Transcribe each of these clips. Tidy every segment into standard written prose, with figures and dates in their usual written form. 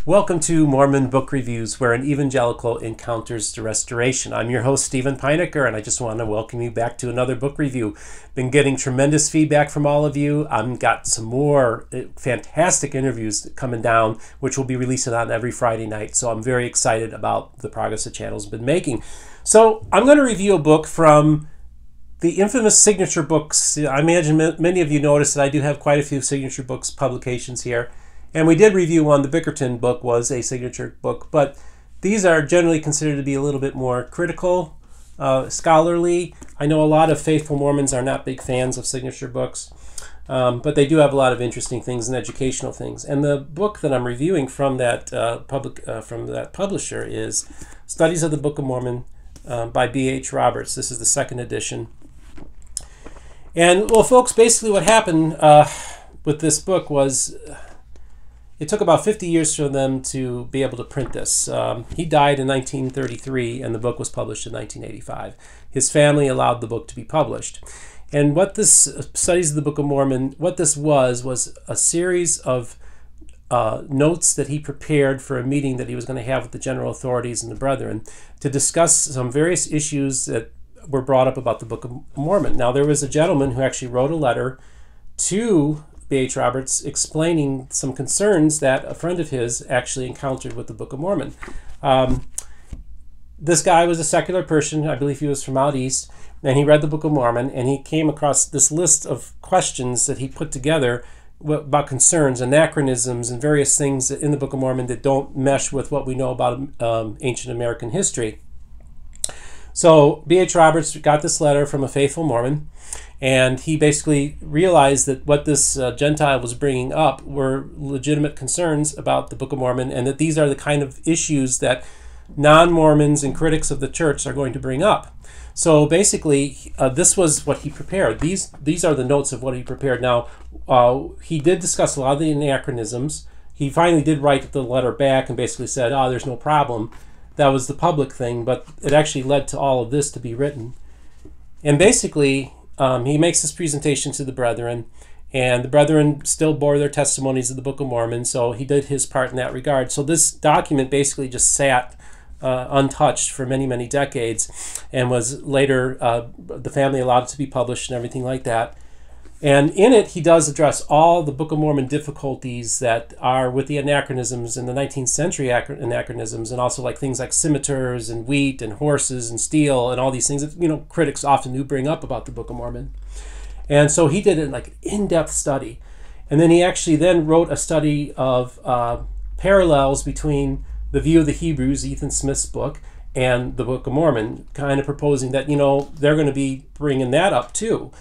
Welcome to Mormon Book Reviews, where an evangelical encounters the restoration. I'm your host, Steven Pynakker, and I just want to welcome you back to another book review. Been getting tremendous feedback from all of you. I've got some more fantastic interviews coming down, which we'll be releasing on every Friday night. So I'm very excited about the progress the channel's been making. So I'm going to review a book from the infamous signature books. I imagine many of you noticed that I do have quite a few signature books publications here. And we did review one. The Bickerton book was a signature book, but these are generally considered to be a little bit more critical, scholarly. I know a lot of faithful Mormons are not big fans of signature books, but they do have a lot of interesting things and educational things. And the book that I'm reviewing from that publisher is Studies of the Book of Mormon by B.H. Roberts. This is the second edition. And well, folks, basically what happened with this book was it took about 50 years for them to be able to print this. He died in 1933, and the book was published in 1985. His family allowed the book to be published. And what this Studies of the Book of Mormon, what this was a series of notes that he prepared for a meeting that he was going to have with the general authorities and the brethren to discuss some various issues that were brought up about the Book of Mormon. Now, there was a gentleman who actually wrote a letter to B.H. Roberts explaining some concerns that a friend of his actually encountered with the Book of Mormon. This guy was a secular person. I believe he was from out east, and he read the Book of Mormon, and he came across this list of questions that he put together about concerns, anachronisms, and various things in the Book of Mormon that don't mesh with what we know about ancient American history. So B.H. Roberts got this letter from a faithful Mormon, and he basically realized that what this Gentile was bringing up were legitimate concerns about the Book of Mormon, and that these are the kind of issues that non-Mormons and critics of the church are going to bring up. So basically, this was what he prepared. These are the notes of what he prepared. Now, he did discuss a lot of the anachronisms. He finally did write the letter back and basically said, "Oh, there's no problem." That was the public thing, but it actually led to all of this to be written. And basically, he makes this presentation to the brethren, and the brethren still bore their testimonies of the Book of Mormon, so he did his part in that regard. So this document basically just sat untouched for many, many decades, and was later, the family allowed it to be published and everything like that. And in it, he does address all the Book of Mormon difficulties that are with the anachronisms in the 19th century anachronisms, and also like things like scimitars and wheat and horses and steel and all these things that critics often do bring up about the Book of Mormon. And so he did like an in-depth study, and then he actually then wrote a study of parallels between the View of the Hebrews, Ethan Smith's book, and the Book of Mormon, kind of proposing that they're going to be bringing that up too.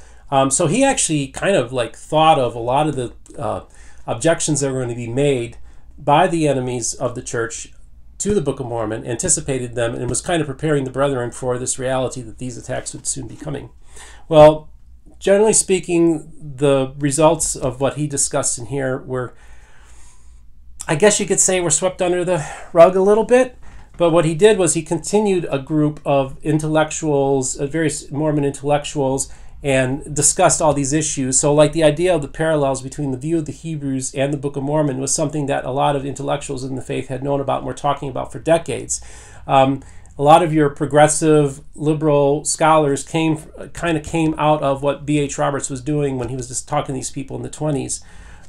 So he actually kind of like thought of a lot of the objections that were going to be made by the enemies of the church to the Book of Mormon, anticipated them, and was kind of preparing the brethren for this reality that these attacks would soon be coming. Well, generally speaking, the results of what he discussed in here were, I guess you could say, were swept under the rug a little bit. But what he did was he continued a group of intellectuals, various Mormon intellectuals, and discussed all these issues. So like the idea of the parallels between the View of the Hebrews and the Book of Mormon was something that a lot of intellectuals in the faith had known about and were talking about for decades. A lot of your progressive liberal scholars kind of came out of what B.H. Roberts was doing when he was just talking to these people in the 20s.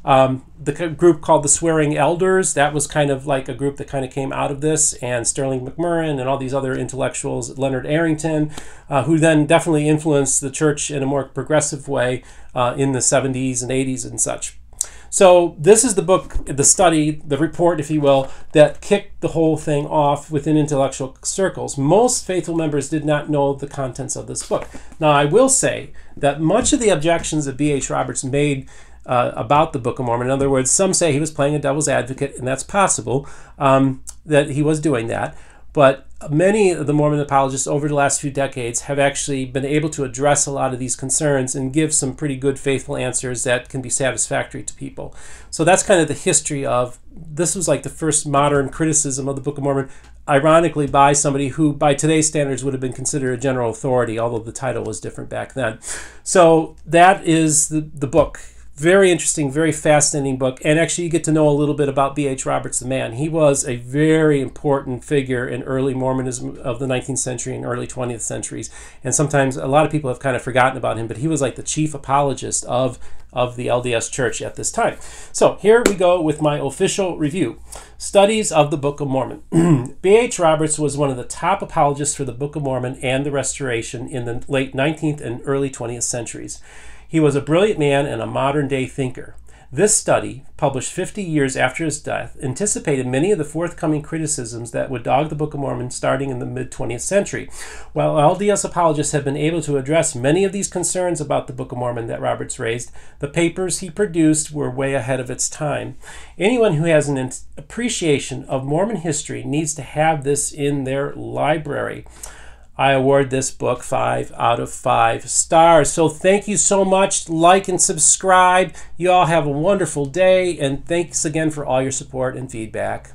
The group called the Swearing Elders, that was kind of like a group that kind of came out of this, and Sterling McMurrin and all these other intellectuals, Leonard Arrington, who then definitely influenced the church in a more progressive way in the 70s and 80s and such. So this is the book, the study, the report, if you will, that kicked the whole thing off within intellectual circles. Most faithful members did not know the contents of this book. Now, I will say that much of the objections that B.H. Roberts made about the Book of Mormon, in other words, some say he was playing a devil's advocate, and that's possible, that he was doing that. But many of the Mormon apologists over the last few decades have actually been able to address a lot of these concerns and give some pretty good, faithful answers that can be satisfactory to people. So that's kind of the history of, this was like the first modern criticism of the Book of Mormon, ironically by somebody who by today's standards would have been considered a general authority, although the title was different back then. So that is the book. Very interesting, very fascinating book. And actually, you get to know a little bit about B.H. Roberts, the man. He was a very important figure in early Mormonism of the 19th century and early 20th centuries. And sometimes a lot of people have kind of forgotten about him, but he was like the chief apologist of the LDS Church at this time. So here we go with my official review. Studies of the Book of Mormon. B.H. Roberts was one of the top apologists for the Book of Mormon and the Restoration in the late 19th and early 20th centuries. He was a brilliant man and a modern-day thinker. This study, published 50 years after his death, anticipated many of the forthcoming criticisms that would dog the Book of Mormon starting in the mid-20th century. While LDS apologists have been able to address many of these concerns about the Book of Mormon that Roberts raised, the papers he produced were way ahead of its time. Anyone who has an appreciation of Mormon history needs to have this in their library. I award this book 5 out of 5 stars. So thank you so much. Like and subscribe. You all have a wonderful day, and thanks again for all your support and feedback.